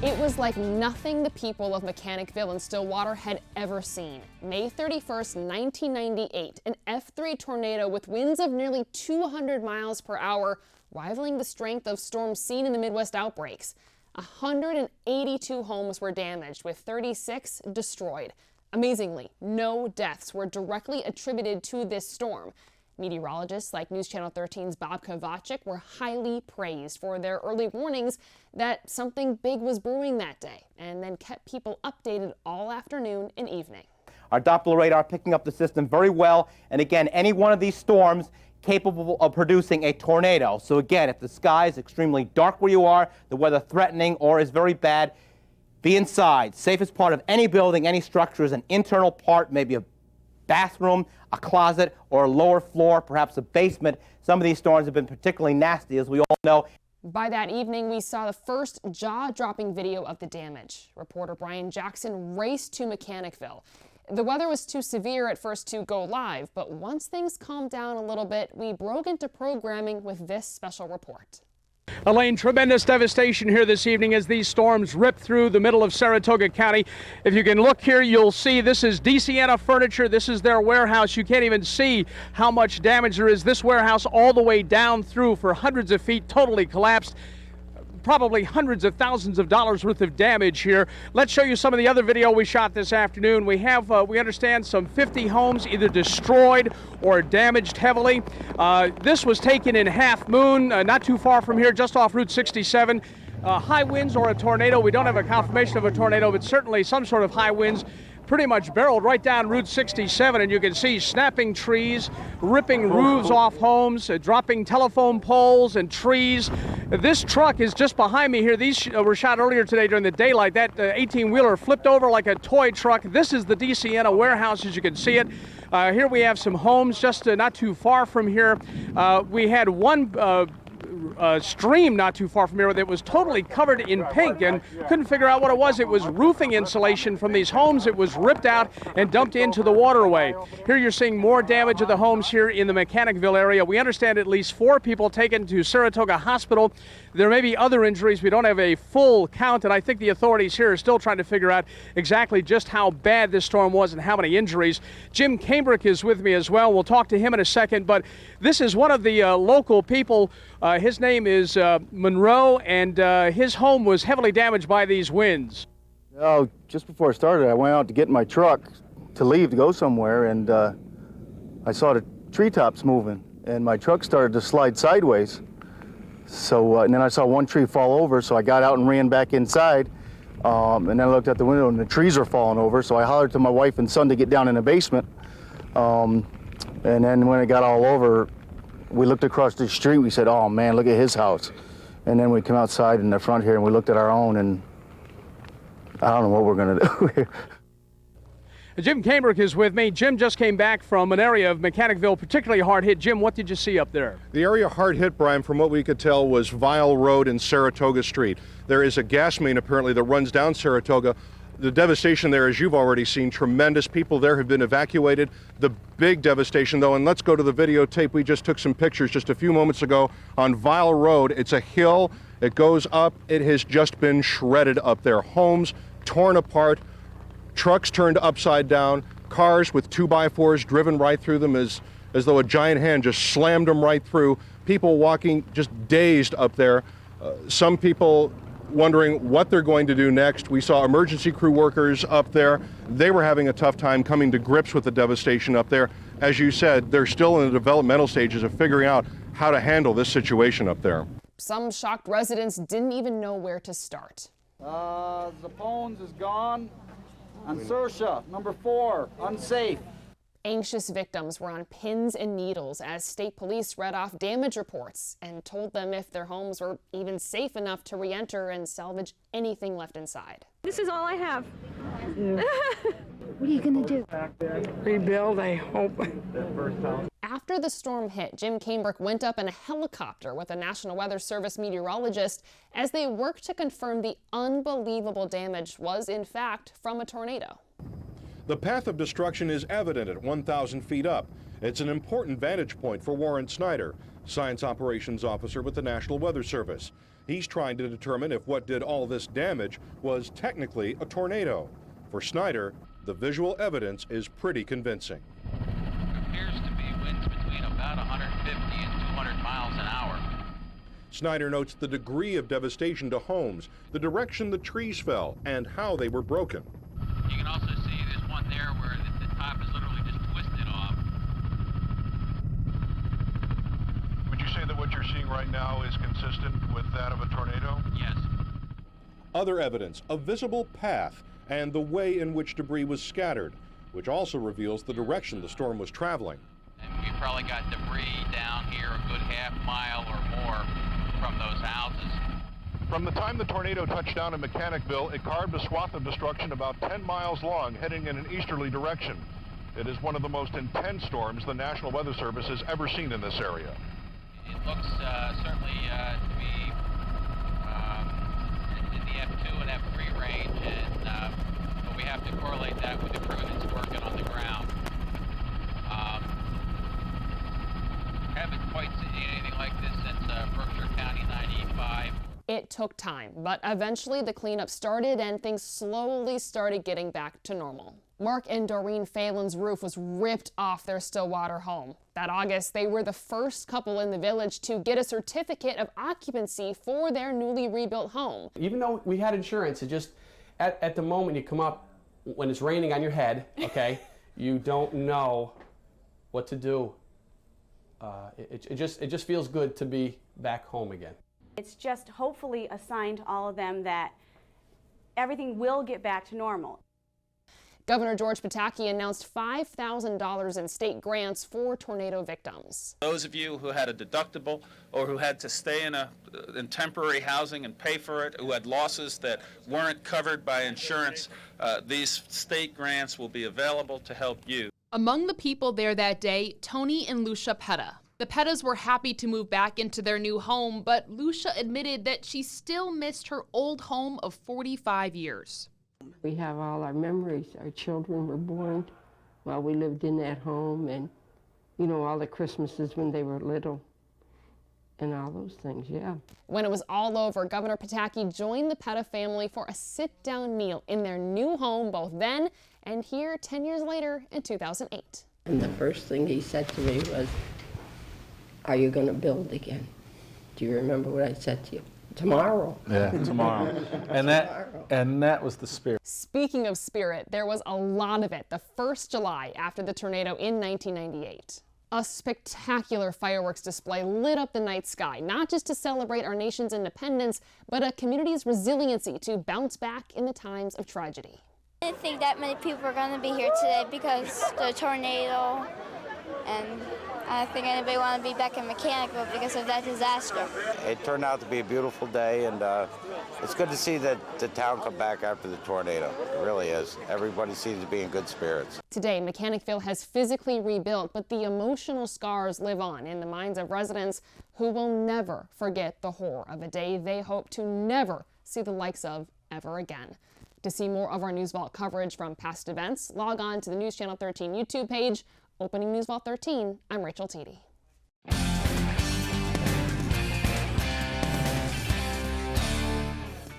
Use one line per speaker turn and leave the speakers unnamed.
It was like nothing the people of Mechanicville and Stillwater had ever seen. May 31st, 1998, an F3 tornado with winds of nearly 200 miles per hour, rivaling the strength of storms seen in the Midwest outbreaks. 182 homes were damaged, with 36 destroyed. Amazingly, no deaths were directly attributed to this storm. Meteorologists like NewsChannel 13's Bob Kovacic were highly praised for their early warnings that something big was brewing that day, and then kept people updated all afternoon and evening.
Our Doppler radar picking up the system very well, and again, any one of these storms capable of producing a tornado. So again, if the sky is extremely dark where you are, the weather threatening or is very bad, be inside. Safest part of any building, any structure is an internal part, maybe a bathroom, a closet, or a lower floor, perhaps a basement. Some of these storms have been particularly nasty, as we all know.
By that evening, we saw the first jaw-dropping video of the damage. Reporter Brian Jackson raced to Mechanicville. The weather was too severe at first to go live, but once things calmed down a little bit, we broke into programming with this special report.
Elaine, tremendous devastation here this evening as these storms rip through the middle of Saratoga County. If you can look here, you'll see this is Decenna Furniture. This is their warehouse. You can't even see how much damage there is. This warehouse all the way down through for hundreds of feet, totally collapsed. Probably hundreds of thousands of dollars worth of damage here. Let's show you some of the other video we shot this afternoon. We have, we understand, some 50 homes either destroyed or damaged heavily. This was taken in Half Moon, not too far from here, just off Route 67. High winds or a tornado. We don't have a confirmation of a tornado, but certainly some sort of high winds. Pretty much barreled right down Route 67, and you can see snapping trees, ripping roofs off homes, dropping telephone poles and trees. This truck is just behind me here. These were shot earlier today during the daylight. That 18-wheeler flipped over like a toy truck. This is the Decenna warehouse, as you can see it. Here we have some homes just not too far from here. We had one stream not too far from here that was totally covered in pink, and couldn't figure out what it was. It was roofing insulation from these homes. It was ripped out and dumped into the waterway. Here you're seeing more damage of the homes here in the Mechanicville area. We understand at least 4 people taken to Saratoga Hospital. There may be other injuries. We don't have a full count, and I think the authorities here are still trying to figure out exactly just how bad this storm was and how many injuries. Jim Cambrick is with me as well. We'll talk to him in a second, but this is one of the local people. His name is Monroe, and his home was heavily damaged by these winds.
Oh, just before I started, I went out to get in my truck to leave to go somewhere, and I saw the treetops moving, and my truck started to slide sideways. So, and then I saw one tree fall over, so I got out and ran back inside, and then I looked out the window, and the trees are falling over, so I hollered to my wife and son to get down in the basement, and then when it got all over, we looked across the street. We said, oh man, look at his house. And then we came outside in the front here and we looked at our own, and I don't know what we're gonna do.
Jim Cambrick is with me. Jim just came back from an area of Mechanicville particularly hard hit. Jim, what did you see up there?
The area hard hit, Brian, from what we could tell, was Vial Road and Saratoga Street. There is a gas main apparently that runs down Saratoga. The devastation there, as you've already seen, tremendous. People there have been evacuated. The big devastation, though, and let's go to the videotape. We just took some pictures just a few moments ago on Vial Road. It's a hill. It goes up. It has just been shredded up there. Homes torn apart, trucks turned upside down, cars with 2x4s driven right through them as though a giant hand just slammed them right through. People walking just dazed up there. Some people wondering what they're going to do next. We saw emergency crew workers up there. They were having a tough time coming to grips with the devastation up there. As you said, they're still in the developmental stages of figuring out how to handle this situation up there.
Some shocked residents didn't even know where to start.
Zapones is gone, and Sersha, number 4, unsafe.
Anxious victims were on pins and needles as state police read off damage reports and told them if their homes were even safe enough to re-enter and salvage anything left inside.
This is all I have.
Yeah. What are you going to do?
Rebuild, I hope.
After the storm hit, Jim Cambrick went up in a helicopter with a National Weather Service meteorologist as they worked to confirm the unbelievable damage was, in fact, from a tornado.
The path of destruction is evident at 1,000 feet up. It's an important vantage point for Warren Snyder, Science Operations Officer with the National Weather Service. He's trying to determine if what did all this damage was technically a tornado. For Snyder, the visual evidence is pretty convincing.
It appears to be winds between about 150 and 200 miles an hour.
Snyder notes the degree of devastation to homes, the direction the trees fell, and how they were broken.
You can also see there's one there where the top is literally just twisted off.
Would you say that what you're seeing right now is consistent with that of a tornado?
Yes.
Other evidence, a visible path, and the way in which debris was scattered, which also reveals the direction the storm was traveling.
And we probably got debris down here a good half mile or more from those houses.
From the time the tornado touched down in Mechanicville, it carved a swath of destruction about 10 miles long, heading in an easterly direction. It is one of the most intense storms the National Weather Service has ever seen in this area.
It looks certainly to be in the F2 and F3 range, but we have to correlate that with the crew that's working on the ground. Haven't quite seen anything like this since Berkshire County 95.
It took time, but eventually the cleanup started and things slowly started getting back to normal. Mark and Doreen Phelan's roof was ripped off their Stillwater home. That August, they were the first couple in the village to get a certificate of occupancy for their newly rebuilt home.
Even though we had insurance, it just, at the moment you come up, when it's raining on your head, okay, you don't know what to do. It just feels good to be back home again.
It's just hopefully a sign to all of them that everything will get back to normal.
Governor George Pataki announced $5,000 in state grants for tornado victims.
Those of you who had a deductible or who had to stay in temporary housing and pay for it, who had losses that weren't covered by insurance, these state grants will be available to help you.
Among the people there that day, Tony and Lucia Petta. The Pettas were happy to move back into their new home, but Lucia admitted that she still missed her old home of 45 years.
We have all our memories. Our children were born while we lived in that home, and, you know, all the Christmases when they were little and all those things, yeah.
When it was all over, Governor Pataki joined the Petta family for a sit-down meal in their new home, both then and here 10 years later in 2008.
And the first thing he said to me was, "Are you going to build again?" Do you remember what I said to you? Tomorrow.
Yeah, tomorrow. And that was the spirit.
Speaking of spirit, there was a lot of it the first July after the tornado in 1998. A spectacular fireworks display lit up the night sky, not just to celebrate our nation's independence, but a community's resiliency to bounce back in the times of tragedy.
I didn't think that many people were going to be here today because the tornado, and I don't think anybody wanted to be back in Mechanicville because of that disaster.
It turned out to be a beautiful day, and it's good to see that the town come back after the tornado. It really is. Everybody seems to be in good spirits.
Today, Mechanicville has physically rebuilt, but the emotional scars live on in the minds of residents who will never forget the horror of a day they hope to never see the likes of ever again. To see more of our News Vault coverage from past events, log on to the News Channel 13 YouTube page. Opening News Vault 13, I'm Rachel Teedy.